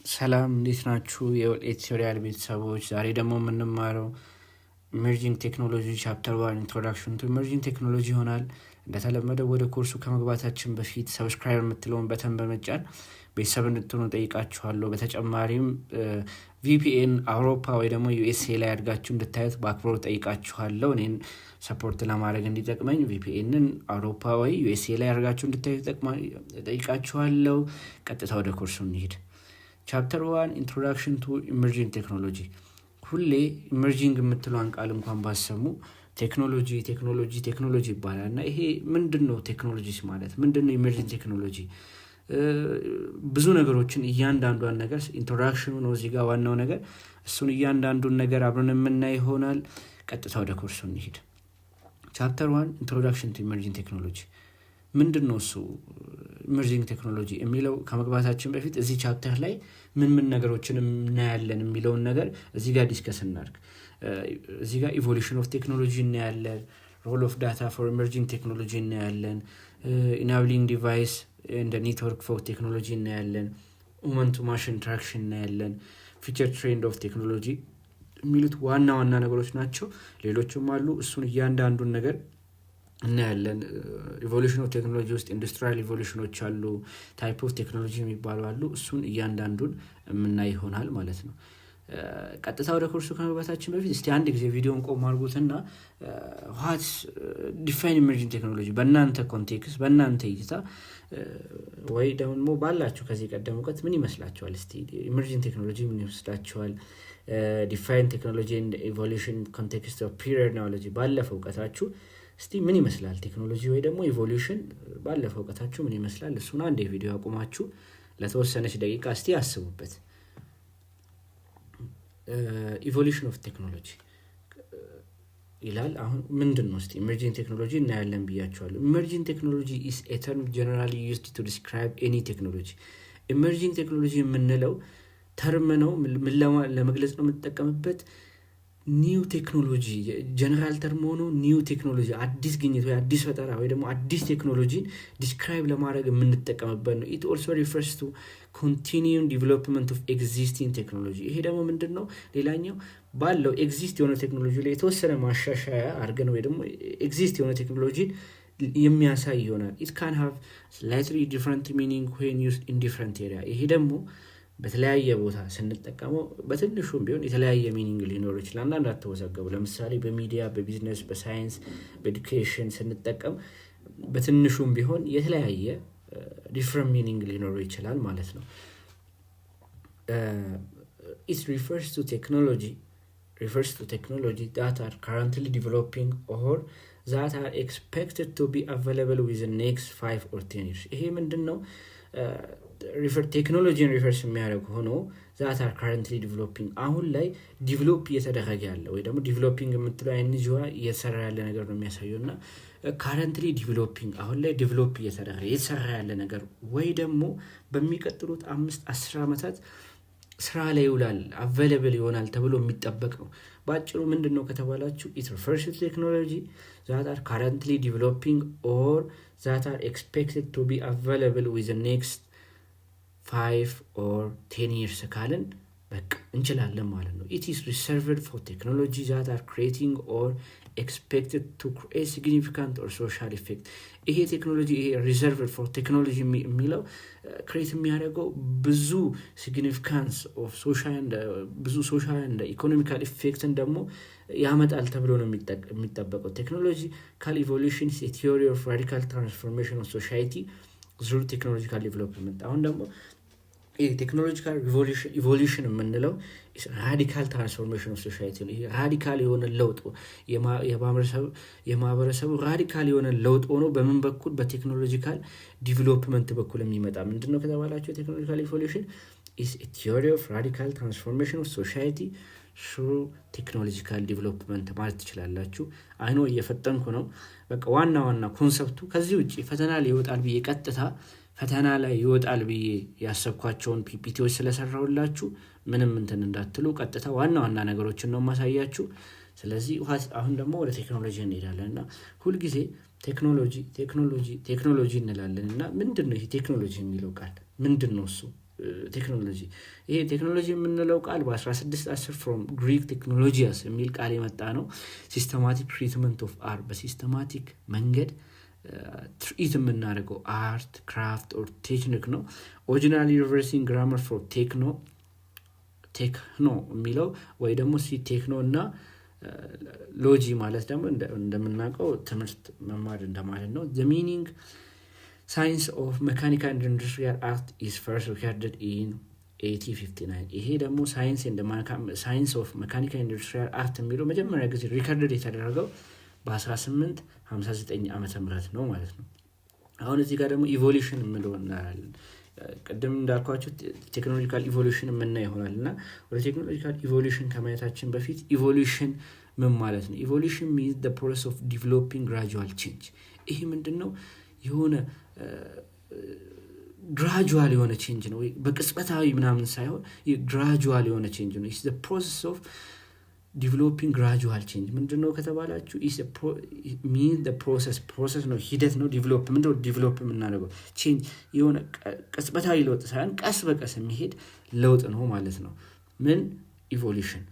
ሰላም እንዴት ናችሁ? የኤዲቶሪያል ቤተሰቦች ዛሬ ደግሞ የምንማረው ኢመርጂንግ ቴክኖሎጂ ቻፕተር 1 ኢንትሮዳክሽን ቱ ኢመርጂንግ ቴክኖሎጂ ይሆናል። እንደተለመደው ወደ ኮርሱ ከመግባታችን በፊት ሰብስክራይብ የምትለውን በተን በመጫን ቤተሰብ እንድትሆኑ ጠይቃችኋለሁ። በተጨማሪም ቪፒኤን አውሮፓ ወይ ደግሞ ዩኤስኤ ላይ አድጋችሁ እንድታዩት በአክብሮት ጠይቃችኋለሁ። እኔን ሰፖርት ለማድረግ እንዲጠቅመኝ ቪፒኤንን አውሮፓ ወይ ዩኤስኤ ላይ አድርጋችሁ እንድታዩት ጠይቃችኋለሁ። ቀጥታ ወደ ኮርሱ እንሂድ። ቻፕተር 1 ኢንትሮዳክሽን ቱ ኢመርጂንግ ቴክኖሎጂ። ሁሌ ኢመርጂንግ የምትለውን ቃል እንኳን ባሰሙ ቴክኖሎጂ ይባላል እና ይሄ ምንድነው? ቴክኖሎጂስ ማለት ምንድነው? ኢመርጂንግ ቴክኖሎጂ ብዙ ነገሮችን እያንዳንዷን ነገር ኢንትሮዳክሽኑ ነው እዚህ ጋር ዋናው ነገር። እሱን እያንዳንዱን ነገር አብረን የምናይ ይሆናል። ቀጥታ ወደ ኮርሱ እንሂድ። ቻፕተር 1 ኢንትሮዳክሽን ቱ ኢመርጂንግ ቴክኖሎጂ ምንድነው? እሱ ኢመርጂንግ ቴክኖሎጂ የሚለው ከመግባታችን በፊት እዚህ ቻፕተር ላይ ምን ነገሮችን እናያለን የሚለውን ነገር እዚህ ጋር ዲስከስ እናድርግ። እዚህ ጋር ኢቮሉሽን ኦፍ ቴክኖሎጂ እናያለን። ሮል ኦፍ ዳታ ፎር ኢመርጂንግ ቴክኖሎጂ እናያለን። ኢናብሊንግ ዲቫይስ እንደ ኔትወርክ ፎር ቴክኖሎጂ እናያለን። ሁማን ቱ ማሽን ኢንተራክሽን እናያለን። ፊቸር ትሬንድ ኦፍ ቴክኖሎጂ የሚሉት ዋና ነገሮች ናቸው። ሌሎችም አሉ። እሱን እያንዳንዱን ነገር እናያለን። ኢቮሉሽን ኦፍ ቴክኖሎጂ ውስጥ ኢንዱስትሪያል ኢቮሉሽኖች አሉ፣ ታይፕ ኦፍ ቴክኖሎጂ የሚባሉ አሉ። እሱን እያንዳንዱን የምናይ ይሆናል ማለት ነው። ቀጥታ ወደ ኮርሱ ከመግባታችን በፊት እስቲ አንድ ጊዜ ቪዲዮን ቆም አድርጉትና ዋትስ ዲፋይን ኢመርጂንግ ቴክኖሎጂ በእናንተ ኮንቴክስት በእናንተ እይታ ወይ ደግሞ ባላችሁ ከዚህ ቀደም እውቀት ምን ይመስላችኋል? እስቲ ኢመርጂንግ ቴክኖሎጂ ምን ይመስላችኋል? ዲፋይን ቴክኖሎጂ ኢን ኢቮሉሽን ኮንቴክስት ኦፍ ፒሪየድ ናውሌጅ ባለፈው እውቀታችሁ እስቲ ምን ይመስላል? ቴክኖሎጂ ወይ ደግሞ ኢቮሉሽን ባለፈው እውቀታችሁ ምን ይመስላል? እሱን አንድ ቪዲዮ አቁማችሁ ለተወሰነች ደቂቃ እስቲ አስቡበት። ኢቮሉሽን ኦፍ ቴክኖሎጂ ይላል። አሁን ምንድነው? እስቲ ኢመርጂንግ ቴክኖሎጂ እናያለን ብያችኋለሁ። ኢመርጂንግ ቴክኖሎጂ is a term generally used to describe any technology። ኢመርጂንግ ቴክኖሎጂ የምንለው ተርም ነው፣ ለመግለጽ ነው የምንጠቀምበት። ኒው ቴክኖሎጂ ጀነራል ተርም ሆኖ ኒው ቴክኖሎጂ አዲስ ግኝት ወይ አዲስ ፈጠራ ወይ ደግሞ አዲስ ቴክኖሎጂን ዲስክራይብ ለማድረግ የምንጠቀምበት ነው። ኢት ኦልሶ ሪፈርስ ቱ ኮንቲኒዩንግ ዲቨሎፕመንት ኦፍ ኤግዚስቲንግ ቴክኖሎጂ። ይሄ ደግሞ ምንድነው? ሌላኛው ባለው ኤግዚስት የሆነ ቴክኖሎጂ ላይ የተወሰነ ማሻሻያ አድርገን ወይ ደግሞ ኤግዚስት የሆነ ቴክኖሎጂን የሚያሳይ ይሆናል። ኢት ካን ሃቭ ስላይትሊ ዲፍረንት ሚኒንግ ዌን ዩዝድ ኢን ዲፍረንት ኤሪያ። ይሄ ደግሞ በተለያየ ቦታ ስንጠቀመው በትንሹም ቢሆን የተለያየ ሚኒንግ ሊኖር ይችላል። እንዳትወዛገቡ። ለምሳሌ በሚዲያ፣ በቢዝነስ፣ በሳይንስ፣ በኤዱኬሽን ስንጠቀም በትንሹም ቢሆን የተለያየ ዲፍረንት ሚኒንግ ሊኖር ይችላል ማለት ነው። it refers to technology that are currently developing or that are expected to be available within the next 5 or 10 years። ይሄ ምንድነው? ቴክኖሎጂን ሪፈርስ የሚያደርግ ሆኖ that are currently developing አሁን ላይ ዲቨሎፕ እየተደረገ ያለ ወይ ደግሞ ዲቨሎፒንግ የምትለው አይንጂዋ እየሰራ ያለ ነገር ነው የሚያሳየውና currently developing አሁን ላይ ዲቨሎፕ እየተሰራ ያለ ነገር ወይ ደግሞ በሚቀጥሉት 5-10 ዓመታት ስራ ላይ ይውላል available ይሆናል ተብሎ የሚጠበቅ ነው። ባጭሩ ምንድነው ከተባላችሁ it refers to technology that are currently developing or that are expected to be available within the next 5 or 10 years ካልን በቃ እንችላለን ማለት ነው። it is reserved for technology that are creating or expected to create significant or social effect። ይሄ ቴክኖሎጂ ይሄ reserved for technology የሚለው ክሬት የሚያደርገው ብዙ significance of social and ብዙ social and economical effects ደግሞ ያመጣል ተብሎ ነው የሚጠበቀው። ቴክኖሎጂካል ኢቮሉሽን is a theory of radical transformation of society through technological development። አሁን ደግሞ ቴክኖሎጂካል ኢቮሉሽን የምንለው ራዲካል ትራንስፎርሜሽን ኦፍ ሶሳይቲ ነው። ራዲካል የሆነ ለውጥ የማህበረሰቡ ራዲካል የሆነ ለውጥ ሆኖ በምን በኩል? በቴክኖሎጂካል ዲቨሎፕመንት በኩል የሚመጣ ምንድነው ከተባላችሁ ቴክኖሎጂካል ኢቮሉሽን is a theory of radical transformation of society through technological development ማለት ትችላላችሁ። አይኖ እየፈጠንኩ ነው። በቃ ዋና ኮንሰፕቱ ከዚህ ውጪ ፈተና ላይ ይወጣል ብዬ ቀጥታ ፈተና ላይ ይወጣል ብዬ ያሰብኳቸውን ፒፒቲዎች ስለሰራሁላችሁ ምንም እንትን እንዳትሉ ቀጥታ ዋና ነገሮችን ነው ማሳያችሁ። ስለዚህ አሁን ደግሞ ወደ ቴክኖሎጂ እንሄዳለንና ሁሉ ጊዜ ቴክኖሎጂ እንላለንና ምንድነው ይሄ ቴክኖሎጂ የሚለው ቃል ምንድነው? እሱ ቴክኖሎጂ። ይሄ ቴክኖሎጂ የምንለው ቃል በ1610 ፍሮም ግሪክ ቴክኖሎጂያስ የሚል ቃል የመጣ ነው። ሲስተማቲክ ትሪትመንት ኦፍ አርት፣ በሲስተማቲክ መንገድ ትርኢት የምናደርገው አርት ክራፍት ኦር ቴክኒክ ነው። ኦሪጂናሊ ሪቨርሲንግ ግራመር ፎር ቴክኖ የሚለው ወይ ደግሞ ቴክኖ እና ሎጂ ማለት ደግሞ እንደምናውቀው ትምህርት መማር እንደማለት ነው። the meaning science of mechanical and industrial art is first recorded in 1859። ይሄ ደግሞ ሳይንስ ኦፍ መካኒካል ኢንዱስትሪያል አርት የሚለው መጀመሪያ ጊዜ ሪከርድድ የተደረገው በ1859 ዓመተ ምህረት ነው ማለት ነው። አሁን እዚህ ጋር ደግሞ ኢቮሉሽን የምንለው እናያለን። ቀደም እንዳልኳችሁ ቴክኖሎጂካል ኢቮሉሽን የምናይ ይሆናል እና ወደ ቴክኖሎጂካል ኢቮሉሽን ከማየታችን በፊት ኢቮሉሽን ምን ማለት ነው? ኢቮሉሽን means the process of developing gradual change። ይሄ ምንድነው? የሆነ ግራጁዋል የሆነ ቼንጅ ነው፣ በቅጽበታዊ ምናምን ሳይሆን ግራጁዋል የሆነ ቼንጅ ነው። the process of developing gradual change ምንድነው ከተባላችሁ means the process ነው፣ ሂደት ነው። ዲቨሎፕ ምንድነው? ዲቨሎፕ የምናደርገው ቼንጅ የሆነ ቅጽበታዊ ለውጥ ሳይሆን ቀስ በቀስ የሚሄድ ለውጥ ነው ማለት ነው። ምን ኢቮሉሽን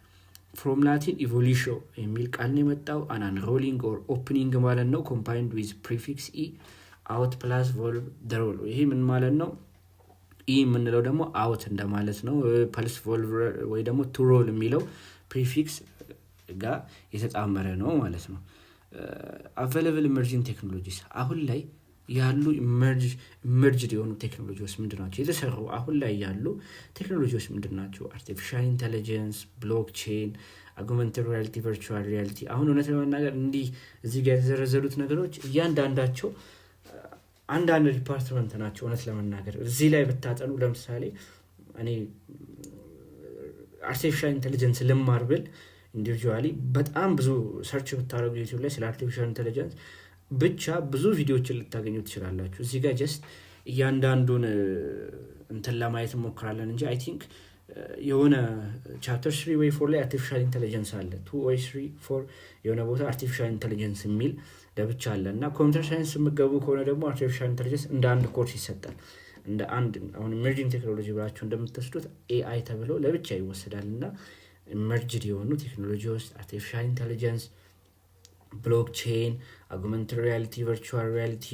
from Latin evolutio የሚል ቃል ነው የመጣው። an unrolling or opening ማለት ነው combined with prefix e out plus verb the roll። ይሄ ምን ማለት ነው? e የምንለው ደግሞ out እንደማለት ነው። plus verb ወይ ደግሞ to roll የሚለው ፕሪፊክስ ጋር የተጣመረ ነው ማለት ነው። available emerging technologies አሁን ላይ ያሉ ኢመርጅድ የሆኑ ቴክኖሎጂዎች ምንድናቸው? የተሰሩ አሁን ላይ ያሉ ቴክኖሎጂዎች ምንድናቸው? አርቲፊሻል ኢንተለጀንስ፣ ብሎክቼን፣ አጉመንትድ ሪያሊቲ፣ ቨርቹዋል ሪያሊቲ። አሁን እውነት ለመናገር እንዲህ እዚህ ጋር የተዘረዘሩት ነገሮች እያንዳንዳቸው አንዳንድ ዲፓርትመንት ናቸው። እውነት ለመናገር እዚህ ላይ ብታጠኑ ለምሳሌ እኔ አርቲፊሻል ኢንተለጀንስ ልማር ብል ኢንዲቪጁዋሊ በጣም ብዙ ሰርች ብታደርጉ ዩቲዩብ ላይ ስለ አርቲፊሻል ኢንተለጀንስ ብቻ ብዙ ቪዲዮዎችን ልታገኙ ትችላላችሁ። እዚህ ጋር ጀስት እያንዳንዱን እንትን ለማየት እንሞክራለን እንጂ አይ ቲንክ የሆነ ቻፕተር 3 ወይ 4 ላይ አርቲፊሻል ኢንተለጀንስ አለ። 2 ወይ 3 4 የሆነ ቦታ አርቲፊሻል ኢንተለጀንስ የሚል ለብቻ አለ እና ኮምፒውተር ሳይንስ የምትገቡ ከሆነ ደግሞ አርቲፊሻል ኢንተለጀንስ እንደ አንድ ኮርስ ይሰጣል። እንደ አንድ አሁን ኢመርጂንግ ቴክኖሎጂ ብላችሁ እንደምትወስዱት ኤአይ ተብሎ ለብቻ ይወሰዳልና ኢመርጅድ የሆኑ ቴክኖሎጂዎች አርቲፊሻል ኢንተለጀንስ፣ ብሎክቼን፣ አጉመንትድ ሪያሊቲ፣ ቨርቹዋል ሪያሊቲ፣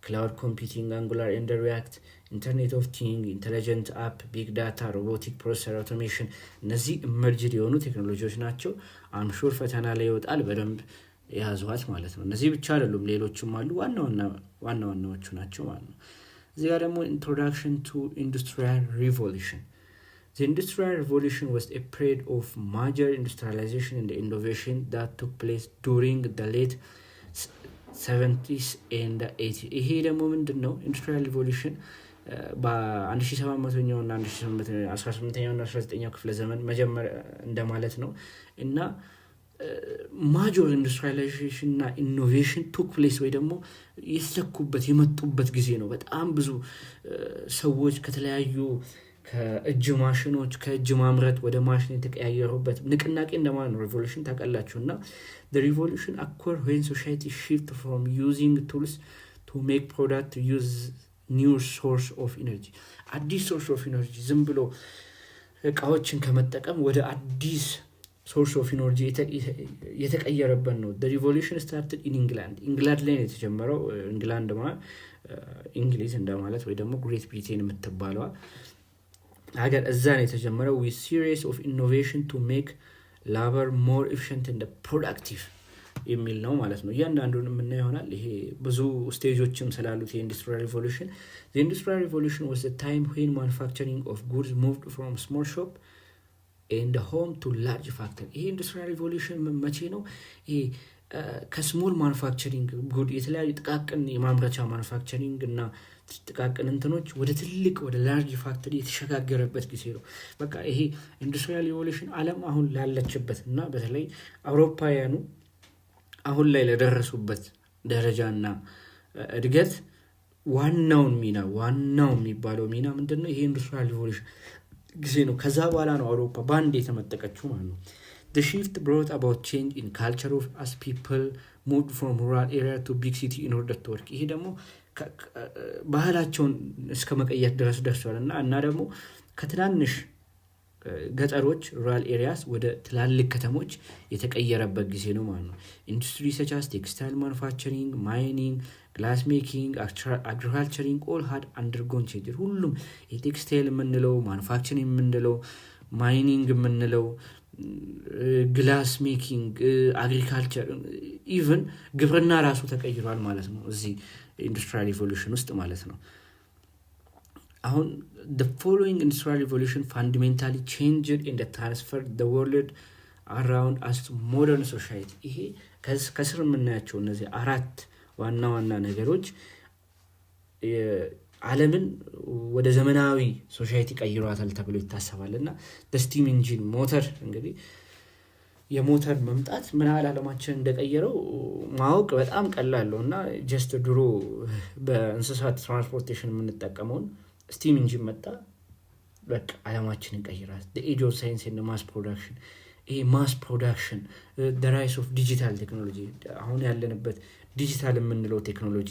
ክላውድ ኮምፒውቲንግ፣ አንጉላር ኤንድ ሪያክት፣ ኢንተርኔት ኦፍ ቲንግ፣ ኢንተለጀንት አፕ፣ ቢግ ዳታ፣ ሮቦቲክ ፕሮሰሰር አውቶሜሽን እነዚህ ኢመርጅድ የሆኑ ቴክኖሎጂዎች ናቸው። አምሹር ፈተና ላይ ይወጣል፣ በደንብ ያዟት ማለት ነው። እነዚህ ብቻ አይደሉም፣ ሌሎችም አሉ። ዋና ዋናዎቹ ናቸው ማለት ነው። እዚህ ጋር ደግሞ ኢንትሮዳክሽን ቱ ኢንዱስትሪያል ሪቮሉሽን። The Industrial Revolution was a period of major industrialization and innovation that took place during the late 70s and 80s. ይሄ ደግሞ ምንድነው? ኢንዱስትሪያል ሪቮሉሽን በ1700ኛው እና 1818ኛው እና 19ኛው ክፍለ ዘመን መጀመሪያ እንደማለት ነው እና ማጆር ኢንዱስትሪላይዜሽን እና ኢኖቬሽን ቱክ ፕሌስ ወይ ደግሞ የተተኩበት የመጡበት ጊዜ ነው። በጣም ብዙ ሰዎች ከተለያዩ ከእጅ ማሽኖች ከእጅ ማምረት ወደ ማሽን የተቀያየሩበት ንቅናቄ እንደማለት ነው። ሪቮሉሽን ታውቃላችሁና the revolution occurred when society shift from using tools to make product to use new source of energy። አዲስ ሶርስ ኦፍ ኢነርጂ ዝም ብሎ እቃዎችን ከመጠቀም ወደ አዲስ ሶርስ ኦፍ ኢነርጂ የተቀየረበት ነው። the revolution started in ኢንግላንድ ላይ የተጀመረው። ኢንግላንድ ማለት እንግሊዝ እንደማለት ወይ ደግሞ ግሬት ብሪቴን የምትባለው ሀገር እዛ ነው የተጀመረው። with series of innovation to make labor more efficient and productive የሚል ነው ማለት ነው። እያንዳንዱን የምናየው ይሆናል። ይሄ ብዙ ስቴጆችም ስላሉት የኢንዱስትሪያል ሪቮሉሽን the industrial revolution was the time when manufacturing of goods moved from small shop and home to large factory። ይሄ ኢንዱስትሪያል ሪቮሉሽን መቼ ነው? ይሄ ከስሞል ማኑፋክቸሪንግ ጉድ የተለያዩ ጥቃቅን የማምረቻ ማኑፋክቸሪንግ እና ጥቃቅን እንትኖች ወደ ትልቅ ወደ ላርጅ ፋክተሪ የተሸጋገረበት ጊዜ ነው። በቃ ይሄ ኢንዱስትሪያል ሪቮሉሽን ዓለም አሁን ላለችበት እና በተለይ አውሮፓውያኑ አሁን ላይ ለደረሱበት ደረጃና እድገት ዋናው የሚባለው ሚና ምንድነው? ይሄ ኢንዱስትሪያል ሪቮሉሽን ጊዜ ነው። ከዛ በኋላ ነው አውሮፓ ባንድ የተመጠቀችው ማለት ነው። The shift brought about change in culture of as people moved from rural area to big city in order to work። ይሄ ደግሞ ባህላቸውን እስከ መቀየር ድረስ ደርሷልና እና ደግሞ ከትናንሽ ገጠሮች ሩራል ኤሪያስ ወደ ትላልቅ ከተሞች የተቀየረበት ጊዜ ነው ማለት ነው። ኢንዱስትሪ such as ቴክስታይል ማኑፋክቸሪንግ፣ ማይኒንግ፣ ግላስ ሜኪንግ፣ አግሪካልቸሪንግ ኦል ሃድ አንደርጎን ቼንጅ። ሁሉም የቴክስታይል የምንለው ማኑፋክቸሪንግ የምንለው ማይኒንግ የምንለው ግላስ ሜኪንግ፣ አግሪካልቸር ኢቭን ግብርና ራሱ ተቀይሯል ማለት ነው እዚህ ኢንዱስትሪያል ሪቮሉሽን ውስጥ ማለት ነው። አሁን the following industrial revolution fundamentally changed and transferred the world around us to modern society። ይሄ ከስር የምናያቸው እነዚህ አራት ዋና ዋና ነገሮች ዓለምን ወደ ዘመናዊ ሶሳይቲ ቀይሯታል ተብሎ ይታሰባል። እና ስቲም ኢንጂን ሞተር እንግዲህ የሞተር መምጣት ምን ያህል ዓለማችን እንደቀየረው ማወቅ በጣም ቀላል ነው። እና ጀስት ድሮ በእንስሳት ትራንስፖርቴሽን የምንጠቀመውን ስቲም ኢንጂን መጣ፣ በቃ ዓለማችንን ቀይራል። the age of science and mass production። ይሄ ማስ ፕሮዳክሽን the rise of digital technology፣ አሁን ያለንበት ዲጂታል የምንለው ቴክኖሎጂ፣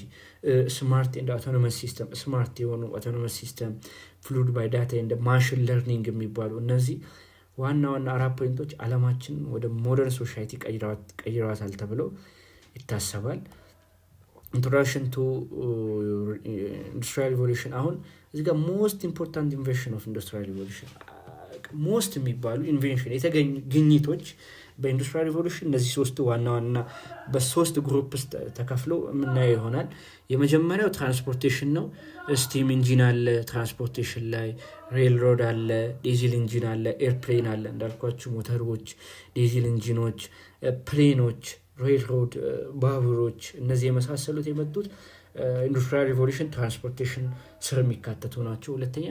ስማርት ኤንድ አውቶኖመስ ሲስተም፣ ስማርት የሆኑ አውቶኖመስ ሲስተም፣ ፍሉድ ባይ ዳታ ኤንድ ማሽን ለርኒንግ የሚባሉ እነዚህ ዋና ዋና አራት ፖይንቶች ዓለማችን ወደ ሞደርን ሶሳይቲ ቀይሯታል ተብሎ ይታሰባል። ኢንትሮዳክሽን ቱ ኢንዱስትሪያል ሪቮሉሽን። አሁን እዚህ ጋር ሞስት ኢምፖርታንት ኢንቨንሽን ኦፍ ኢንዱስትሪያል ሪቮሉሽን፣ ሞስት የሚባሉ ኢንቬንሽን የተገኙ ግኝቶች በኢንዱስትሪያል ሪቮሉሽን እነዚህ ሶስት ዋና ዋና በሶስት ግሩፕ ውስጥ ተከፍለው የምናየው ይሆናል። የመጀመሪያው ትራንስፖርቴሽን ነው። ስቲም ኢንጂን አለ ትራንስፖርቴሽን ላይ፣ ሬልሮድ አለ፣ ዲዚል ኢንጂን አለ፣ ኤርፕሌን አለ። እንዳልኳችሁ ሞተሮች፣ ዲዚል ኢንጂኖች፣ ፕሌኖች፣ ሬልሮድ፣ ባቡሮች እነዚህ የመሳሰሉት የመጡት ኢንዱስትሪያል ሪቮሉሽን ትራንስፖርቴሽን ስር የሚካተቱ ናቸው። ሁለተኛ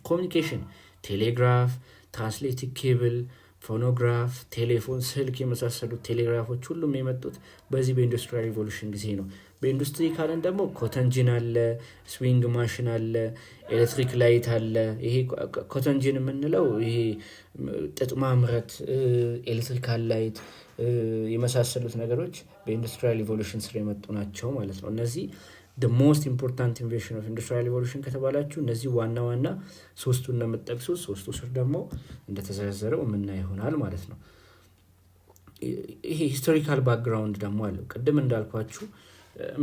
ኮሚኒኬሽን፣ ቴሌግራፍ፣ ትራንስሌቲክ ኬብል፣ ፎኖግራፍ፣ ቴሌፎን፣ ስልክ የመሳሰሉት ቴሌግራፎች ሁሉም የመጡት በዚህ በኢንዱስትሪያል ሪቮሉሽን ጊዜ ነው። በኢንዱስትሪ ካለን ደግሞ ኮተንጂን አለ፣ ስዊንግ ማሽን አለ፣ ኤሌክትሪክ ላይት አለ። ይሄ ኮተንጂን የምንለው ይሄ ጥጥ ማምረት፣ ኤሌክትሪካል ላይት የመሳሰሉት ነገሮች በኢንዱስትሪያል ሪቮሉሽን ስር የመጡ ናቸው ማለት ነው። እነዚህ the most important invention of industrial revolution ከተባላችሁ እነዚህ ዋና ዋና ሶስቱን ነው የምጠቅሱት። ሶስቱ ስር ደግሞ እንደተዘረዘረው የምናየው ይሆናል ማለት ነው። ይሄ ሂስቶሪካል ባክግራውንድ ደግሞ አለው። ቅድም እንዳልኳችሁ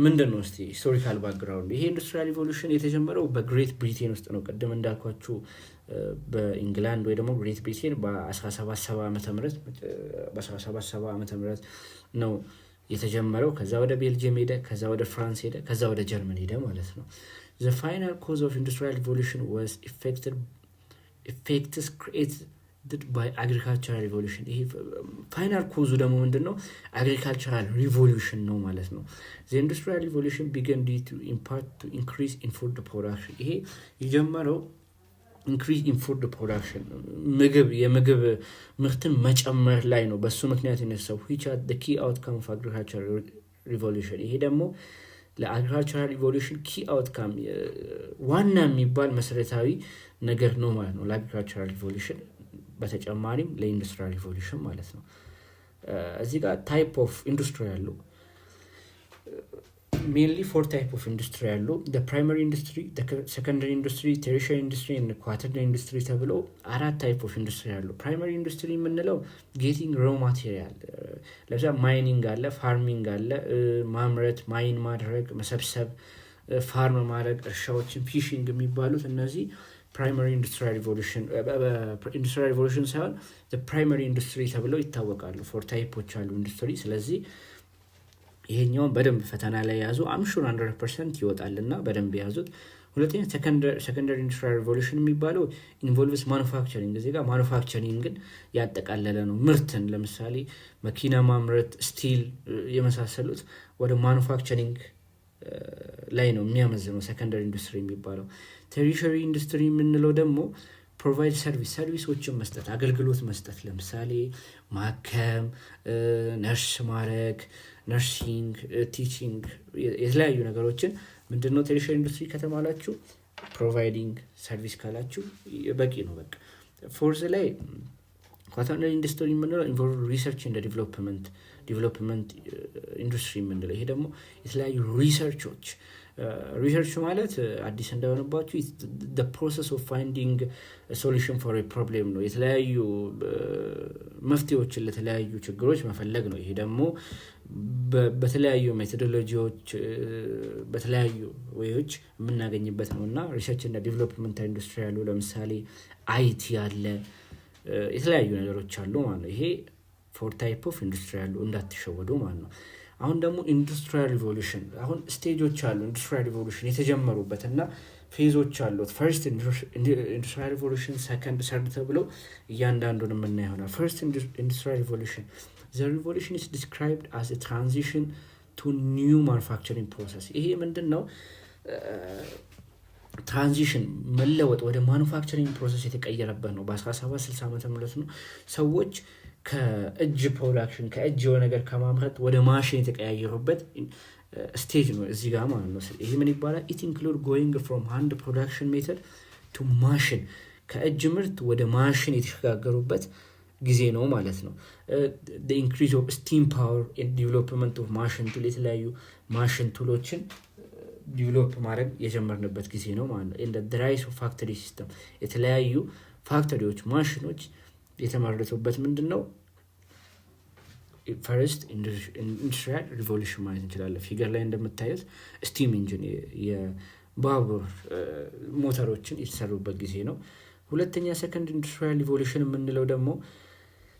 ምንድነው እስቲ ሂስቶሪካል ባክግራውንድ? ይሄ ኢንዱስትሪያል ሪቮሉሽን የተጀመረው በግሬት ብሪቴን ውስጥ ነው። ቅድም እንዳልኳችሁ በኢንግላንድ ወይ ደግሞ ግሬት ብሪቴን በ1770 ዓመተ ምህረት ነው የተጀመረው። ከዛ ወደ ቤልጅየም ሄደ፣ ከዛ ወደ ፍራንስ ሄደ፣ ከዛ ወደ ጀርመን ሄደ ማለት ነው። the final cause of industrial revolution was effects created by agricultural revolution። ይሄ ፋይናል ኮዙ ደግሞ ምንድነው? agricultural revolution ነው ማለት ነው። the industrial revolution began due to in part to increase in food production። ይሄ የጀመረው increase in food production የምግብ ምርትን መጨመር ላይ ነው። በሱ ምክንያት የነሳው which are the key outcome of agricultural revolution። ይሄ ደግሞ ለአግሪካልቸራል ሪቮሉሽን ኪ አውትካም ዋና የሚባል መሰረታዊ ነገር ነው ማለት ነው ለአግሪካልቸራል ሪቮሉሽን፣ በተጨማሪም ለኢንዱስትሪያል ሪቮሉሽን ማለት ነው። እዚህ ጋር ታይፕ ኦፍ ኢንዱስትሪ ያለው mainly four type of industry ያለው the primary industry, the secondary industry, tertiary industry and quaternary industry ተብሎ አራት type of industry ያለው። primary industry የምንለው getting raw material ለምሳሌ ማይኒንግ አለ፣ ፋርሚንግ አለ፣ ማምረት፣ ማይን ማድረግ፣ መሰብሰብ፣ ፋርም ማድረግ፣ እርሻዎችን፣ ፊሽንግ የሚባሉት እነዚህ primary industrial revolution ሳይሆን the primary industry ተብለው ይታወቃሉ። ፎር ታይፖች አሉ ኢንዱስትሪ። ስለዚህ ይሄኛውን በደንብ ፈተና ላይ ያዙ። አምሹር 100% ይወጣልና በደንብ ያዙት። ሁለተኛ secondary industrial revolution የሚባለው involves manufacturing። እዚህ ጋር ማኑፋክቸሪንግን ያጠቃለለ ነው። ምርትን ለምሳሌ መኪና ማምረት፣ ስቲል የመሳሰሉት ወደ ማኑፋክቸሪንግ ላይ ነው የሚያመዝነው secondary industry የሚባለው። tertiary industry የምንለው ደግሞ ፕሮቫይድ ሰርቪሶችን መስጠት፣ አገልግሎት መስጠት፣ ለምሳሌ ማከም፣ ነርስ ማድረግ፣ ነርሲንግ፣ ቲቺንግ የተለያዩ ነገሮችን ምንድነው ቴሪሸሪ ኢንዱስትሪ ከተማላችሁ ፕሮቫይዲንግ ሰርቪስ ካላችሁ በቂ ነው። በቃ ፎርዝ ላይ ኳተርነሪ ኢንዱስትሪ የምንለው ኢንቮልቭ ሪሰርች ኤንድ ዲቨሎፕመንት ኢንዱስትሪ የምንለው ይሄ ደግሞ የተለያዩ ሪሰርቾች ሪሰርች ማለት አዲስ እንደሆነባችሁ the process of finding a solution for a problem ነው። የተለያዩ መፍትሄዎችን ለተለያዩ ችግሮች መፈለግ ነው። ይሄ ደግሞ በተለያዩ ሜቶዶሎጂዎች በተለያዩ ወይዎች የምናገኝበት ነውና ሪሰርች እና ዴቨሎፕመንት ኢንዱስትሪ ያሉ ለምሳሌ አይቲ አለ የተለያዩ ነገሮች አሉ ማለት ነው። ይሄ ፎር ታይፕ ኦፍ ኢንዱስትሪ ያሉ እንዳትሸወዱ ማለት ነው። አሁን ደግሞ ኢንዱስትሪያል ሪቮሉሽን አሁን ስቴጆች አሉ ኢንዱስትሪያል ሪቮሉሽን የተጀመሩበትና ፌዞች አሉት። ፈርስት ኢንዱስትሪያል ሪቮሉሽን፣ ሰከንድ፣ ሰርድ ተብለው እያንዳንዱን የምናየው ይሆናል። ፈርስት ኢንዱስትሪያል ሪቮሉሽን the revolution is described as a transition to new manufacturing process። ይሄ ምንድነው? ትራንዚሽን መለወጥ ወደ ማኑፋክቸሪንግ ፕሮሰስ የተቀየረበት ነው። በ1760 ዓመተ ምህረት ነው ሰዎች ከእጅ ፕሮዳክሽን ከእጅ ነገር ከማምረት ወደ ማሽን የተቀያየሩበት ስቴጅ ነው እዚህ ጋር ማለት ነው። ይሄ ምን ይባላል? it include going from hand production method to machine ከእጅ ምርት ወደ ማሽን የተሸጋገሩበት ጊዜ ነው ማለት ነው። the increase of steam power and development of machine tool የተለያዩ ማሽን ቱሎችን ዲቨሎፕ ማድረግ የጀመርንበት ጊዜ ነው ማለት ነው። in the rise of factory system የተለያዩ ፋክተሪዎች ማሽኖች የተመረቱበት ምንድነው? ፈርስት ኢንዱስትሪያል ሪቮሉሽን ማለት እንችላለን። ፊገር ላይ እንደምታዩት ስቲም ኢንጂን የባቡር ሞተሮችን የተሰሩበት ጊዜ ነው። ሁለተኛ ሰከንድ ኢንዱስትሪያል ሪቮሉሽን የምንለው ደግሞ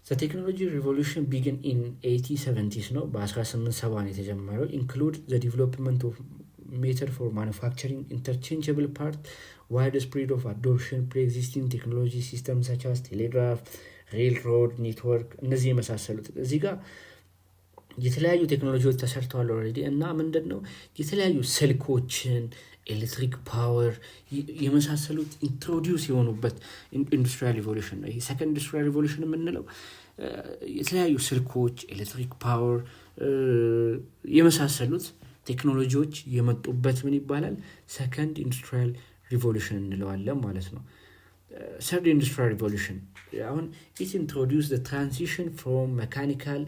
the technology revolution began in 1870s ነው። በ1870 ነው የተጀመረው። include the development of method for manufacturing interchangeable part, widespread of adoption pre-existing technology systems such as telegraph, railroad network እነዚህ የመሳሰሉት እዚህ ጋር የተለያዩ ቴክኖሎጂዎች ተሰርተዋል ኦልሬዲ እና ምንድነው የተለያዩ ስልኮችን ኤሌክትሪክ ፓወር የመሳሰሉት ኢንትሮዲዩስ የሆኑበት ኢንዱስትሪያል ሪቮሉሽን ነው። ይሄ ሰከንድ ኢንዱስትሪያል ሪቮሉሽን የምንለው የተለያዩ ስልኮች ኤሌክትሪክ ፓወር የመሳሰሉት ቴክኖሎጂዎች የመጡበት ምን ይባላል? ሰከንድ ኢንዱስትሪያል ሪቮሉሽን እንለዋለን ማለት ነው። third industrial revolution አሁን it introduced the transition from mechanical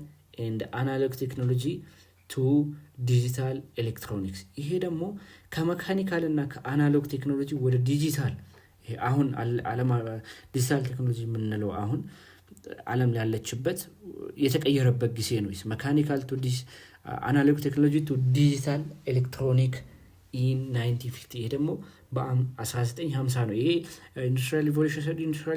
and analog technology to digital electronics። ይሄ ደግሞ ከመካኒካል እና ከአናሎግ ቴክኖሎጂ ወደ ዲጂታል አሁን ዲጂታል ቴክኖሎጂ የምንለው አሁን ዓለም ያለችበት የተቀየረበት ጊዜ ነው። መካኒካል ቱ አናሎግ ቴክኖሎጂ ቱ ዲጂታል ኤሌክትሮኒክ in 1950 ይሄ ደግሞ በ1950 ነው። ይሄ ኢንዱስትሪያል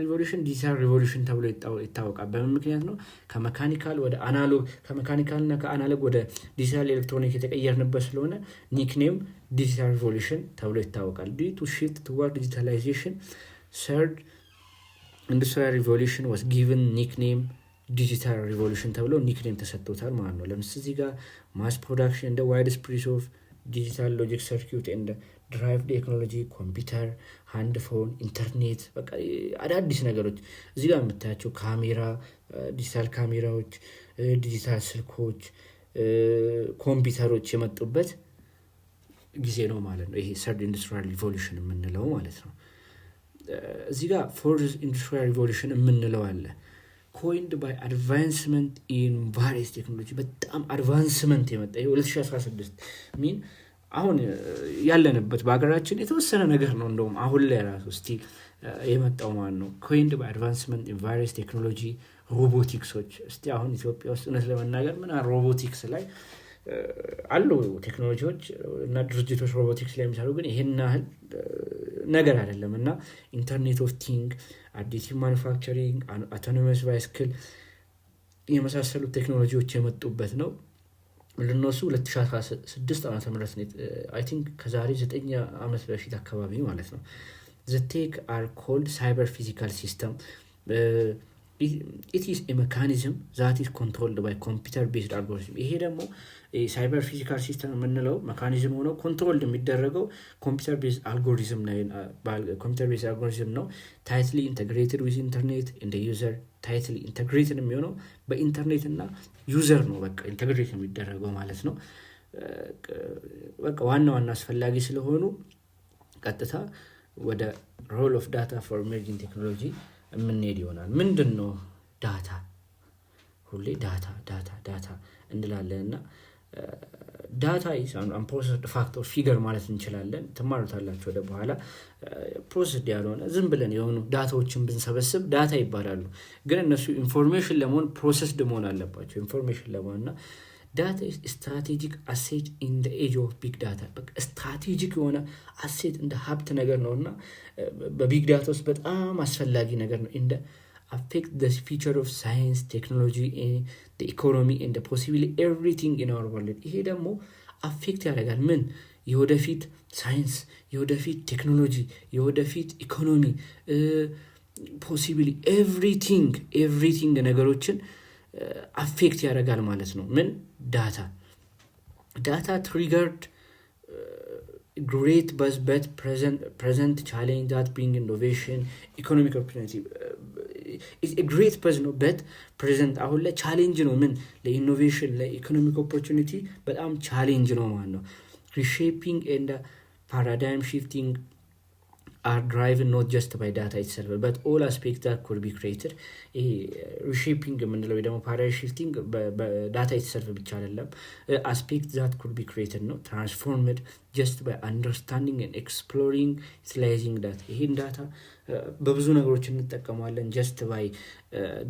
ሪቮሉሽን ዲጂታል ሪቮሉሽን ተብሎ ይታወቃል። በምን ምክንያት ነው? ከመካኒካል ወደ አናሎግ ከመካኒካልና ከአናሎግ ወደ ዲጂታል ኤሌክትሮኒክ የተቀየርንበት ስለሆነ ኒክኔም ዲጂታል ሪቮሉሽን ተብሎ ይታወቃል። due to shift toward digitalization third industrial revolution was given nickname digital revolution ተብሎ ኒክኔም ተሰጥቶታል ማለት ነው። ለምሳሌ እዚህ ጋር mass production and the widespread of digital logic circuit and drive technology ኮምፒውተር ሃንድ ፎን ኢንተርኔት በቃ አዳዲስ ነገሮች እዚህ ጋር የምታያቸው ካሜራ ዲጂታል ካሜራዎች ዲጂታል ስልኮች ኮምፒውተሮች የመጡበት ጊዜ ነው ማለት ነው። ይሄ third industrial revolution የምንለው ማለት ነው። እዚህ ጋር fourth industrial revolution የምንለው አለ coined by advancement in various technology በጣም አድቫንስመንት የመጣ ይሄ 2016 ሚን አሁን ያለንበት በአገራችን የተወሰነ ነገር ነው። እንደውም አሁን ላይ ራሱ ስቲል የመጣው ማለት ነው coined by advancement in various technology ሮቦቲክሶች እስቲ አሁን ኢትዮጵያ ውስጥ እውነት ለመናገር ምን ሮቦቲክስ ላይ አሉ ቴክኖሎጂዎች እና ድርጅቶች ሮቦቲክስ ላይ የሚሰሩ ግን ይሄን ያህል ነገር አይደለም እና ኢንተርኔት ኦፍ ቲንግ አዲቲቭ ማኑፋክቸሪንግ አውቶኖመስ ባይስክል የመሳሰሉ ቴክኖሎጂዎች የመጡበት ነው። ለነሱ 2016 ዓመተ ምህረት አይ ቲንክ ከዛሬ 9 ዓመት በፊት አካባቢ ማለት ነው። the tech are called cyber physical system it is a mechanism that is controlled by computer based algorithm ይሄ ደግሞ ሳይበር ፊዚካል ሲስተም የምንለው ሜካኒዝም ሆኖ ኮንትሮልድ የሚደረገው ኮምፒውተር ቤዝ አልጎሪዝም ነው። tightly integrated with internet and the user tightly integrated የሚሆነው በኢንተርኔት እና ዩዘር ነው በቃ ኢንተግሬት የሚደረገው ማለት ነው። በቃ ዋና አስፈላጊ ስለሆኑ ቀጥታ ወደ ሮል ኦፍ ዳታ ፎር ኢመርጂንግ ቴክኖሎጂ የምንሄድ ይሆናል። ምንድነው ዳታ? ሁሌ ዳታ እንላለንና ዳታ ኢዝ አንፕሮሰስድ ፋክት ኦር ፊገር ማለት እንችላለን። ትማሩታላችሁ ወደ በኋላ። ፕሮሰስድ ያልሆነ ዝም ብለን የሆኑ ዳታዎችን ብንሰበስብ ዳታ ይባላሉ። ግን እነሱ ኢንፎርሜሽን ለመሆን ፕሮሰስድ መሆን አለባቸው። ኢንፎርሜሽን ለመሆን እና ዳታ ኢዝ ስትራቴጂክ አሴት ኢን ዘ ኤጅ ኦፍ ቢግ ዳታ። ስትራቴጂክ የሆነ አሴት እንደ ሀብት ነገር ነው እና በቢግ ዳታ ውስጥ በጣም አስፈላጊ ነገር ነው። እንደ affect the future of science, technology, the economy and the possibly everything in our world. ይሄ ደግሞ አፌክት ያደርጋል ምን የወደፊት ሳይንስ፣ የወደፊት ቴክኖሎጂ፣ የወደፊት ኢኮኖሚ ፖሲብሊ ኤቭሪቲንግ ነገሮችን አፌክት ያደርጋል ማለት ነው። ምን ዳታ ትሪገርድ great but present challenge that bring innovation, economic opportunity. It's a great but present አሁን ላይ ቻሌንጅ ነው። ምን ለኢኖቬሽን ለኢኮኖሚክ ኦፖርቹኒቲ በጣም ቻሌንጅ ነው ማለት ነው። reshaping and paradigm shifting are driven not just by data itself but all aspects that could be created. reshaping የምንለው ደግሞ paradigm shifting በዳታ itself ብቻ አይደለም፣ aspects that could be created ነው transformed just by understanding and exploring utilizing data. ይሄን ዳታ በብዙ ነገሮች እንጠቀማለን። just by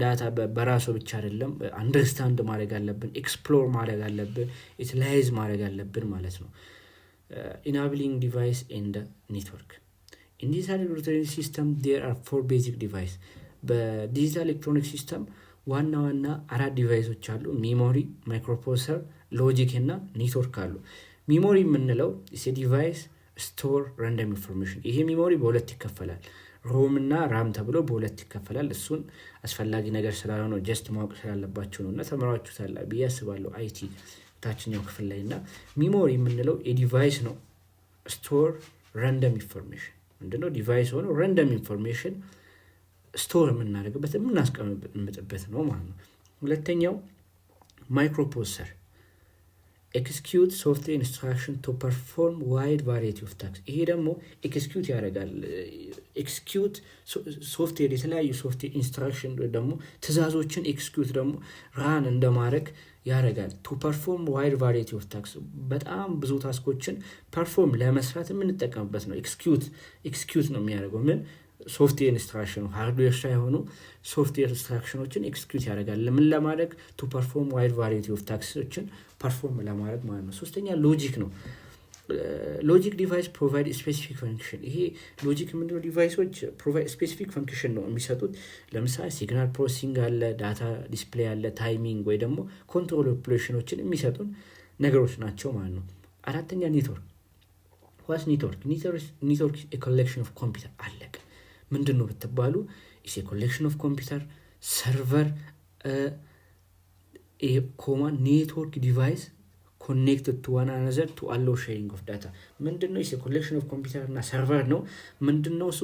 ዳታ በራሱ ብቻ አይደለም፣ አንደርስታንድ ማድረግ አለብን፣ ኤክስፕሎር ማድረግ አለብን፣ ዩቲላይዝ ማድረግ አለብን ማለት ነው። enabling device and network. In digital electronic system there are 4 basic device. በዲጂታል ኤሌክትሮኒክ ሲስተም ዋና አራት ዲቫይሶች አሉ። ሜሞሪ፣ ማይክሮፕሮሰሰር፣ ሎጂክ እና ኔትወርክ አሉ። ሜሞሪ የምንለው ዲቫይስ ስቶር ራንደም ኢንፎርሜሽን። ይሄ ሜሞሪ በሁለት ይከፈላል፣ ሮም እና ራም ተብሎ በሁለት ይከፈላል። እሱን አስፈላጊ ነገር ስላልሆነ ጀስት ማወቅ ስላለባችሁ ነው እና ተመራችሁታል ብዬ አስባለሁ አይቲ ታችኛው ክፍል ላይ። እና ሜሞሪ የምንለው የዲቫይስ ነው ስቶር ራንደም ኢንፎርሜሽን ምንድነው? ዲቫይስ ሆኖ ራንደም ኢንፎርሜሽን ስቶር የምናደርግበት የምናስቀምጥበት ነው ማለት ነው። ሁለተኛው ማይክሮፕሮሰሰር ኤክስኪዩት ሶፍትዌር ኢንስትራክሽን ቱ ፐርፎርም ዋይድ ቫሪቲ ኦፍ ታስክ። ይሄ ደግሞ ኤክስኪዩት ያደርጋል። ኤክስኪዩት ሶፍትዌር የተለያዩ ሶፍትዌር ኢንስትራክሽን ደግሞ ትእዛዞችን ኤክስኪዩት ደግሞ ራን እንደማድረግ ያደርጋል። ቱ ፐርፎርም ዋይድ ቫሪቲ ኦፍ ታስክ በጣም ብዙ ታስኮችን ፐርፎርም ለመስራት የምንጠቀምበት ነው። ኤክስኪዩት ነው የሚያደርገው ምን ሶፍትዌር ኢንስትራክሽን ሃርድዌር ሳይሆኑ ሶፍትዌር ኢንስትራክሽኖችን ኤክስኪዩት ያደርጋል። ለምን ለማድረግ ቱ ፐርፎርም ዋይድ ቫሪቲ ኦፍ ታስኮችን ፐርፎርም ለማድረግ ማለት ነው። ሶስተኛ ሎጂክ ነው። ሎጂክ ዲቫይስ ፕሮቫይድ ስፔሲፊክ ፈንክሽን። ይሄ ሎጂክ የምንለው ዲቫይሶች ፕሮቫይድ ስፔሲፊክ ፈንክሽን ነው የሚሰጡት። ለምሳሌ ሲግናል ፕሮሰሲንግ አለ፣ ዳታ ዲስፕሌይ አለ፣ ታይሚንግ ወይ ደግሞ ኮንትሮል ኦፕሬሽኖችን የሚሰጡን ነገሮች ናቸው ማለት ነው። አራተኛ ኔትወርክ። ዋስ ኔትወርክ ኮሌክሽን ኦፍ ኮምፒውተር አለቀ። ምንድን ነው ብትባሉ ኢስ ኮሌክሽን ኦፍ ኮምፒውተር ሰርቨር ኔትወርክ ዲቫይስ connected to one another to allow sharing of data. ምንድነው? is a collection of computer እና server ነው። ምንድነው እሱ?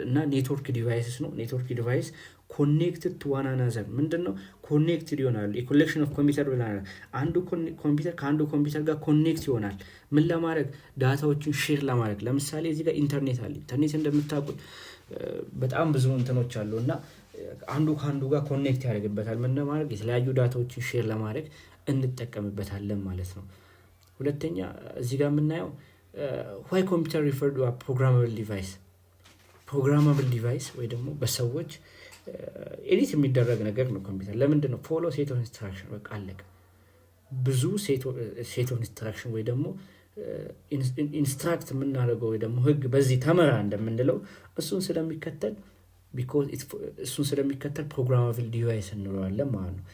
እና ኔትወርክ ዲቫይስስ ነው። ኔትወርክ ዲቫይስ connected to one another ምንድነው? connected ይሆናል። a collection of computer ብለናል። አንዱ ኮምፒውተር ከአንዱ ኮምፒውተር ጋር ኮኔክት ይሆናል። ምን ለማድረግ? ዳታዎችን ሼር ለማድረግ። ለምሳሌ እዚህ ጋር ኢንተርኔት አለ። ኢንተርኔት እንደምታውቁት በጣም ብዙ እንትኖች አሉ እና አንዱ ከአንዱ ጋር ኮኔክት ያደርግበታል። ምን ለማድረግ? የተለያዩ ዳታዎችን ሼር ለማድረግ እንጠቀምበታለን ማለት ነው። ሁለተኛ እዚህ ጋር የምናየው why computer referred to a programmable device ወይ ደግሞ በሰዎች ኤዲት የሚደረግ ነገር ነው ኮምፒውተር። ለምንድን ነው? ፎሎ ሴት ኦፍ ኢንስትራክሽን በቃ አለቀ። ብዙ ሴት ኦፍ ኢንስትራክሽን ወይ ደግሞ ኢንስትራክት የምናደርገው ወይ ደግሞ ህግ በዚህ ተመራ እንደምንለው እሱን ስለሚከተል ፕሮግራማብል ዲቫይስ እንለዋለን ማለት ነው።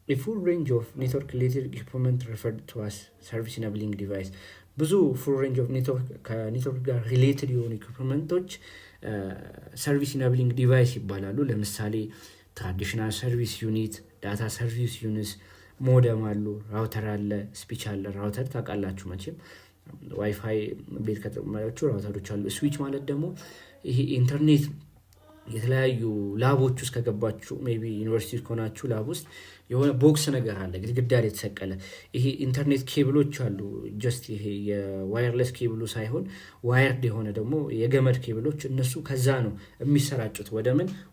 A full range of network related equipment referred to as service enabling device. ብዙ full range of ከኔትወርክ ጋር ሪሌትድ የሆኑ ኢኩፕመንቶች ሰርቪስ ኢናብሊንግ ዲቫይስ ይባላሉ። ለምሳሌ ትራዲሽናል ሰርቪስ ዩኒት፣ ዳታ ሰርቪስ ዩኒት፣ ሞደም አሉ፣ ራውተር አለ፣ ስፒች አለ። ራውተር ታውቃላችሁ መቼም ዋይፋይ ቤት ከተጠቀማችሁ ራውተሮች አሉ። ስዊች ማለት ደግሞ ይሄ ኢንተርኔት የተለያዩ ላቦች ውስጥ ከገባችሁ ሜቢ ዩኒቨርሲቲ ከሆናችሁ ላብ ውስጥ የሆነ ቦክስ ነገር አለ ግድግዳ ላይ የተሰቀለ። ይሄ ኢንተርኔት ኬብሎች አሉ። ጀስት ይሄ የዋየርለስ ኬብሉ ሳይሆን ዋየርድ የሆነ ደግሞ የገመድ ኬብሎች፣ እነሱ ከዛ ነው የሚሰራጩት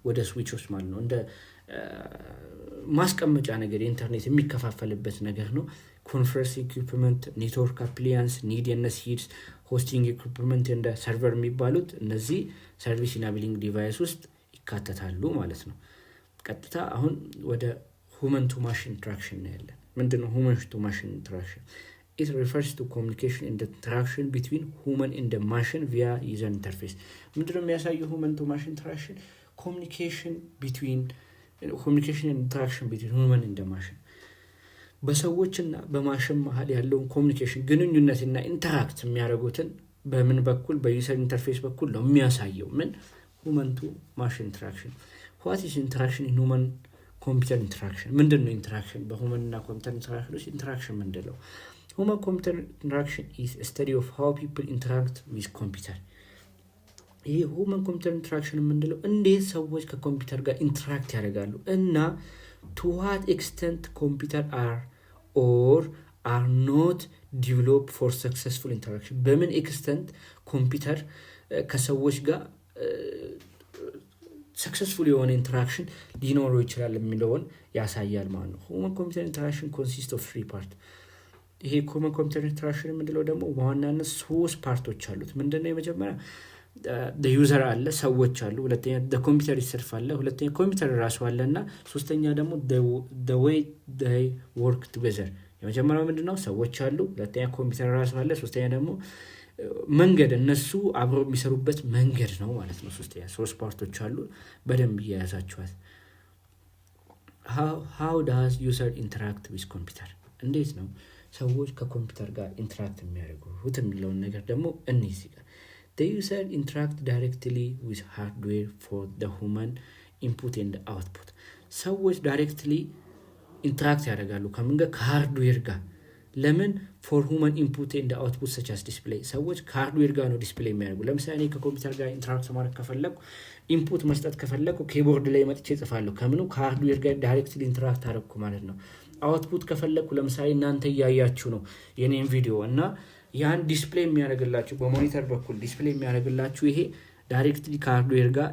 ወደ ስዊቾች ማለት ነው። እንደ ማስቀመጫ ነገር የኢንተርኔት የሚከፋፈልበት ነገር ነው። ኮንፈረንስ ኢኩፕመንት፣ ኔትወርክ አፕሊያንስ፣ ዲኤንኤስ ሂድስ፣ ሆስቲንግ ኢኩፕመንት እንደ ሰርቨር የሚባሉት እነዚህ ሰርቪስ ኢናብሊንግ ዲቫይስ ውስጥ ይካተታሉ ማለት ነው። ቀጥታ አሁን ወደ ሁመን ቱ ማሽን ኢንተራክሽን ነው ያለን። ምንድነው ሁመን ቱ ማሽን ኢንተራክሽን? It refers to communication and interaction between human and the machine via user interface. ምንድነው የሚያሳየው human to machine interaction? Communication and interaction between human and the machine። በሰዎችና በማሽን መሀል ያለውን ኮሚኒኬሽን ግንኙነትና ኢንተራክት የሚያደርጉትን በምን በኩል በዩዘር ኢንተርፌስ በኩል ነው የሚያሳየው። ምን human to machine interaction? What is interaction in human computer interaction? ምንድነው ኢንተራክሽን? በሁመን እና ኮምፒውተር ኢንተራክሽን ውስጥ ኢንተራክሽን ምንድነው? Human computer interaction is a study of how people interact with computer። ይሄ ሁመን ኮምፒውተር ኢንተራክሽን የምንለው እንዴት ሰዎች ከኮምፒውተር ጋር ኢንተራክት ያደርጋሉ እና to what extent computer are or are not developed for successful interaction። በምን ኤክስተንት ኮምፒውተር ከሰዎች ጋር ሰክሰስፉል የሆነ ኢንተራክሽን ሊኖረው ይችላል የሚለውን ያሳያል ማለት ነው። ሁመን ኮምፒውተር ኢንተራክሽን ኮንሲስት ኦፍ 3 ፓርት። ይሄ ሁመን ኮምፒውተር ኢንተራክሽን የምንለው ደግሞ በዋናነት 3 ፓርቶች አሉት። ምንድነው? የመጀመሪያ ዩዘር አለ፣ ሰዎች አሉ። ሁለተኛ ኮምፒውተር ይሰልፍ አለ። ሁለተኛ ኮምፒውተር ራሱ አለ እና ሶስተኛ ደግሞ the way they work together። የመጀመሪያው ምንድነው? ሰዎች አሉ። ሁለተኛ ኮምፒውተር ራሱ አለ። ሶስተኛ ደግሞ መንገድ እነሱ አብረው የሚሰሩበት መንገድ ነው ማለት ነው። 3 ፓርቶች አሉ። በደንብ እያያዛችኋል። how does user interact with computer? እንዴት ነው ሰዎች ከኮምፒውተር ጋር ኢንተራክት የሚያደርጉት የሚለውን ነገር ደግሞ እንይዝ። The user interact directly with hardware for the human input and output። ሰዎች ዳይሬክትሊ ኢንተራክት ያደርጋሉ ከምን ጋር? ከሃርድዌር ጋር። ለምን? for human input and output such as display። ሰዎች ከሃርድዌር ጋር ነው ዲስፕሌይ የሚያደርጉ። ለምሳሌ ከኮምፒውተር ጋር ኢንተራክት ማድረግ ከፈለኩ፣ ኢንፑት መስጠት ከፈለኩ ኪቦርድ ላይ መጥቼ እጽፋለሁ። ከምኑ? ከሃርድዌር ጋር ዳይሬክትሊ ኢንተራክት አደረኩ ማለት ነው። አውትፑት ከፈለኩ ለምሳሌ እናንተ እያያችሁ ነው የኔን ቪዲዮ እና ያን ዲስፕሌይ የሚያደርግላችሁ በሞኒተር በኩል ዲስፕሌይ የሚያደርግላችሁ ይሄ ዳይሬክትሊ ከሃርድዌር ጋር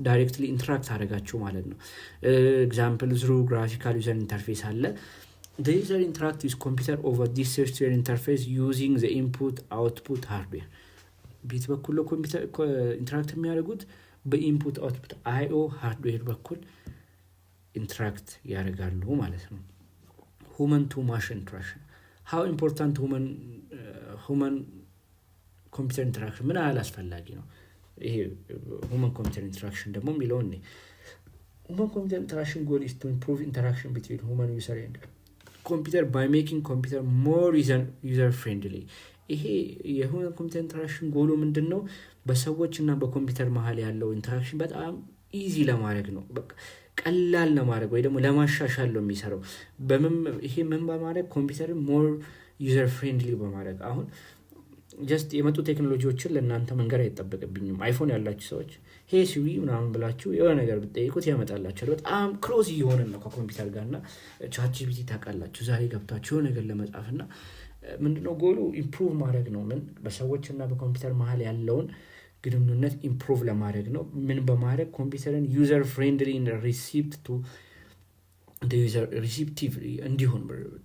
ዳይሬክትሊ ኢንተራክት አደረጋችሁ ማለት ነው። ኤግዛምፕል through graphical user interface አለ። The user interact with computer over this software interface using the input output hardware። ቤት በኩል ኮምፒውተር ኢንተራክት የሚያደርጉት በኢንፑት አውትፑት IO ሃርድዌር በኩል ኢንተራክት ያደርጋሉ ማለት ነው። human to machine interaction። how important human computer interaction ምን ያህል አስፈላጊ ነው? ይሄ human computer interaction ደግሞ የሚለው ነው። human computer interaction goal is to improve interaction between human user and computer by making computer more user friendly። ይሄ የሁመን ኮምፒውተር ኢንተራክሽን ጎሉ ምንድነው? በሰዎች እና በኮምፒውተር መሀል ያለው ኢንተራክሽን በጣም ኢዚ ለማድረግ ነው። በቃ ቀላል ለማድረግ ወይ ደግሞ ለማሻሻል ነው የሚሰራው። ይሄ ምን በማድረግ ኮምፒውተርን ሞር ዩዘር ፍሬንድሊ በማድረግ አሁን ጀስት የመጡ ቴክኖሎጂዎችን ለእናንተ መንገር አይጠበቅብኝም። አይፎን ያላችሁ ሰዎች ሄ ሲዊ ምናምን ብላችሁ የሆነ ነገር ብትጠይቁት ያመጣላችኋል። በጣም ክሎዝ እየሆንን ነው ከኮምፒውተር ጋር እና ቻት ጂፒቲ ታውቃላችሁ። ዛሬ ገብታችሁ የሆነ ነገር ለመጻፍ እና ምንድነው ጎሉ? ኢምፕሩቭ ማድረግ ነው። ምን በሰዎች እና በኮምፒውተር መሀል ያለውን ግንኙነት ኢምፕሩቭ ለማድረግ ነው። ምን በማድረግ ኮምፒውተርን ዩዘር ፍሬንድሊ ሪሲፕቲቭ እንዲሆን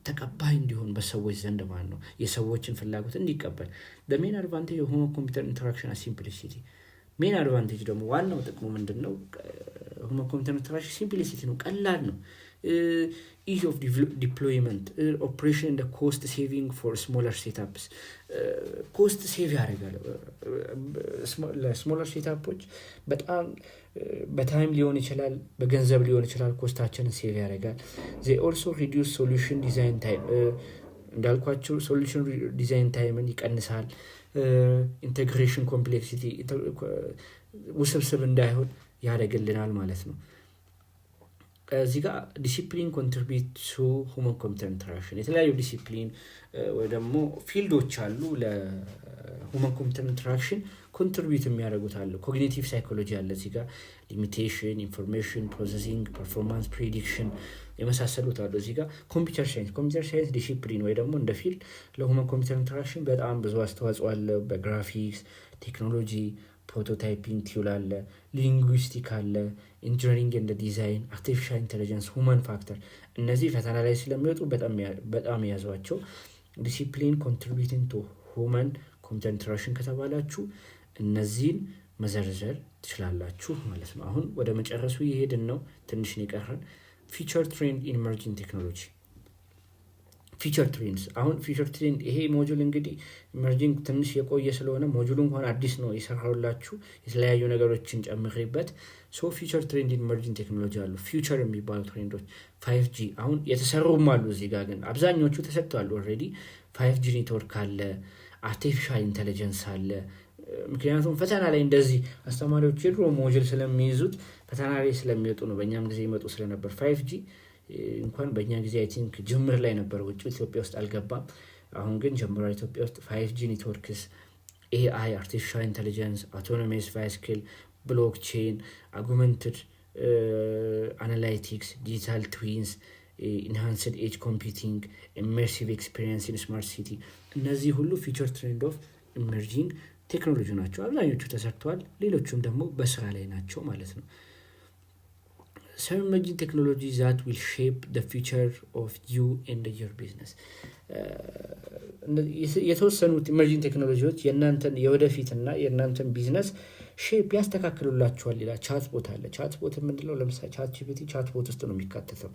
ተቀባይ እንዲሆን በሰዎች ዘንድ ማለት ነው። የሰዎችን ፍላጎት እንዲቀበል። ሜን አድቫንቴጅ የሆነ ኮምፒውተር ኢንተራክሽን ሲምፕሊሲቲ። ሜን አድቫንቴጅ ደግሞ ዋናው ጥቅሙ ምንድነው? ሆነ ኮምፒውተር ኢንተራክሽን ሲምፕሊሲቲ ነው፣ ቀላል ነው። ease of deployment, operation and the cost saving for smaller setups። ኮስት ሴቭ ያደርጋል። ለስሞለር ሴታፖች በጣም በታይም ሊሆን ይችላል፣ በገንዘብ ሊሆን ይችላል። ኮስታችንን ሴቭ ያደርጋል። they also reduce solution design time። እንዳልኳቸው ሶሉሽን ዲዛይን ታይምን ይቀንሳል። ኢንቴግሬሽን ኮምፕሌክሲቲ ውስብስብ እንዳይሆን ያደርግልናል ማለት ነው። እዚህ ጋር ዲሲፕሊን ኮንትሪቢዩት ቱ ሁማን ኮምፒውተር ኢንተራክሽን የተለያዩ ዲሲፕሊን ወይ ደግሞ ፊልዶች አሉ ለሁማን ኮምፒውተር ኢንተራክሽን ኮንትሪቢዩት የሚያደርጉት አለ። ኮግኒቲቭ ሳይኮሎጂ አለ እዚህ ጋር ሊሚቴሽን፣ ኢንፎርሜሽን ፕሮሰሲንግ፣ ፐርፎርማንስ ፕሬዲክሽን የመሳሰሉት አሉ። እዚህ ጋር ኮምፒውተር ሳይንስ ዲሲፕሊን ወይ ደግሞ እንደ ፊልድ ለሁማን ኮምፒውተር ኢንተራክሽን በጣም ብዙ አስተዋጽኦ አለ። በግራፊክስ ቴክኖሎጂ፣ ፕሮቶታይፒንግ ቲዩል አለ፣ ሊንጉዊስቲክ አለ፣ ኢንጂነሪንግ እንደ ዲዛይን፣ አርቲፊሻል ኢንቴሊጀንስ፣ ሁማን ፋክተር እነዚህ ፈተና ላይ ስለሚወጡ በጣም የያዟቸው። ዲሲፕሊን ኮንትሪቢዩቲንግ ቱ ሁማን ኮምፒውተር ኢንተራክሽን ከተባላችሁ እነዚህን መዘርዘር ትችላላችሁ ማለት ነው። አሁን ወደ መጨረሱ እየሄድን ነው፣ ትንሽ ነው የቀረን። ፊቸር ትሬንድ ኢን ኢመርጂንግ ቴክኖሎጂ ፊቸር ትሬንድስ። አሁን ፊቸር ትሬንድ ይሄ ሞጁል እንግዲህ ኢመርጂንግ ትንሽ የቆየ ስለሆነ ሞጁሉ እንኳን አዲስ ነው የሰራሁላችሁ የተለያዩ ነገሮችን ጨምሬበት። ፊቸር ትሬንድ ኢን ኢመርጂንግ ቴክኖሎጂ አሉ። ፊውቸር የሚባሉ ትሬንዶች 5G አሁን የተሰሩም አሉ። እዚህ ጋር ግን አብዛኞቹ ተሰጥተዋል ኦልሬዲ። 5G ኔትወርክ አለ፣ አርቲፊሻል ኢንቴሊጀንስ አለ። ምክንያቱም ፈተና ላይ እንደዚህ አስተማሪዎች የድሮ ሞጁል ስለሚይዙት ፈተና ላይ ስለሚወጡ ነው። በእኛም ጊዜ ይመጡ ስለነበር 5G እንኳን በእኛ ጊዜ አይ ቲንክ ጅምር ላይ ነበር፣ ውጭ ኢትዮጵያ ውስጥ አልገባም። አሁን ግን ጀምሯል ኢትዮጵያ ውስጥ 5G ኔትወርክስ፣ AI አርቲፊሻል ኢንቴሊጀንስ፣ አውቶኖመስ ቫይክል፣ ብሎክቼን፣ አጉመንትድ አናላይቲክስ፣ ዲጂታል ትዊንስ፣ ኢንሃንስድ ኤጅ ኮምፒውቲንግ፣ ኢመርሲቭ ኤክስፒሪየንስ ኢን ስማርት ሲቲ እነዚህ ሁሉ ፊቸር ትሬንድ ኦፍ ኢመርጂንግ ቴክኖሎጂ ናቸው። አብዛኞቹ ተሰርተዋል፣ ሌሎቹም ደግሞ በስራ ላይ ናቸው ማለት ነው። Some emerging technologies that will shape the future of you and your business. የተወሰኑት ኢመርጂንግ ቴክኖሎጂዎች የእናንተን የወደፊትና የእናንተን ቢዝነስ ሼፕ ያስተካክሉላችኋል ይላል። ቻትቦት አለ። ቻትቦት የምንለው ለምሳሌ ቻትጂፒቲ ቻትቦት ውስጥ ነው የሚካተተው።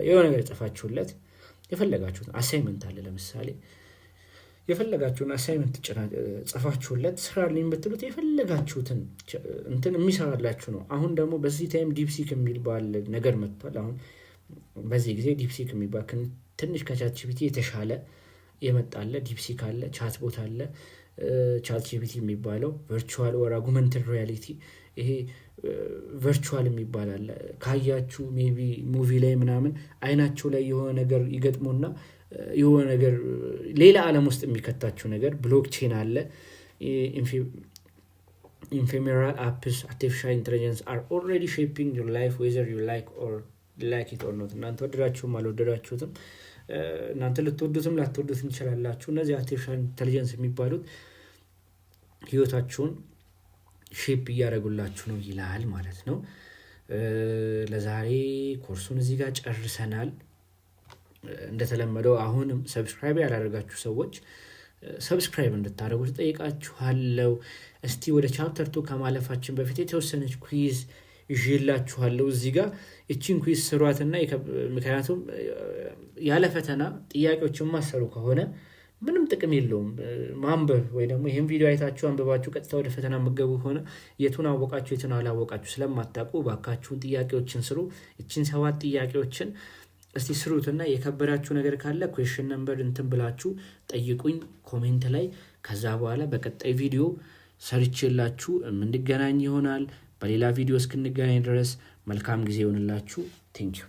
የሆነ ነገር ጽፋችሁለት የፈለጋችሁት አሳይመንት አለ ለምሳሌ የፈለጋችሁን አሳይመንት ጽፋችሁለት ስራልኝ ብትሉት የፈለጋችሁትን እንትን የሚሰራላችሁ ነው። አሁን ደግሞ በዚህ ታይም ዲፕሲክ የሚባል ነገር መጥቷል። አሁን በዚህ ጊዜ ዲፕሲክ የሚባል ትንሽ ከቻትጂፒቲ የተሻለ የመጣለ ዲፕሲክ አለ፣ ቻትቦት አለ። ቻትጂፒቲ የሚባለው ቨርቹዋል ኦር አጉመንትድ ሪያሊቲ ይሄ ቨርቹዋል የሚባል አለ። ካያችሁ ሜቢ ሙቪ ላይ ምናምን አይናችሁ ላይ የሆነ ነገር ይገጥሙና የሆነ ነገር ሌላ ዓለም ውስጥ የሚከታችሁ ነገር። ብሎክቼን አለ። ኢንፌሜራል አፕስ አርቲፊሻል ኢንቴሊጀንስ አር ኦልሬዲ ሼፒንግ ዩር ላይፍ ዌዘር ዩ ላይክ ኢት ኦር ኖት። እናንተ ወደዳችሁም አልወደዳችሁትም፣ እናንተ ልትወዱትም ላትወዱትም ትችላላችሁ። እነዚህ አርቲፊሻል ኢንቴሊጀንስ የሚባሉት ህይወታችሁን ሼፕ እያደረጉላችሁ ነው ይላል ማለት ነው። ለዛሬ ኮርሱን እዚህ ጋር ጨርሰናል። እንደተለመደው አሁንም ሰብስክራይብ ያላደረጋችሁ ሰዎች ሰብስክራይብ እንድታደርጉ ተጠይቃችኋለሁ። እስቲ ወደ ቻፕተር 2 ከማለፋችን በፊት የተወሰነች ኩዊዝ ይዤላችኋለሁ። እዚህ ጋር እቺን ኩዊዝ ስሯትና ምክንያቱም ያለ ፈተና ጥያቄዎችን ማሰሩ ከሆነ ምንም ጥቅም የለውም ማንበብ። ወይ ደግሞ ይሄን ቪዲዮ አይታችሁ አንብባችሁ ቀጥታ ወደ ፈተና መገቡ ሆነ የቱን አወቃችሁ የቱን አላወቃችሁ ስለማታውቁ ባካችሁን ጥያቄዎችን ስሩ። እቺን 7 ጥያቄዎችን እስቲ ስሩትና የከበዳችሁ ነገር ካለ ኩዌስችን ነምበር እንትን ብላችሁ ጠይቁኝ ኮሜንት ላይ። ከዛ በኋላ በቀጣይ ቪዲዮ ሰርቼላችሁ የምንገናኝ ይሆናል። በሌላ ቪዲዮ እስክንገናኝ ድረስ መልካም ጊዜ ይሆንላችሁ። ቴንኪው።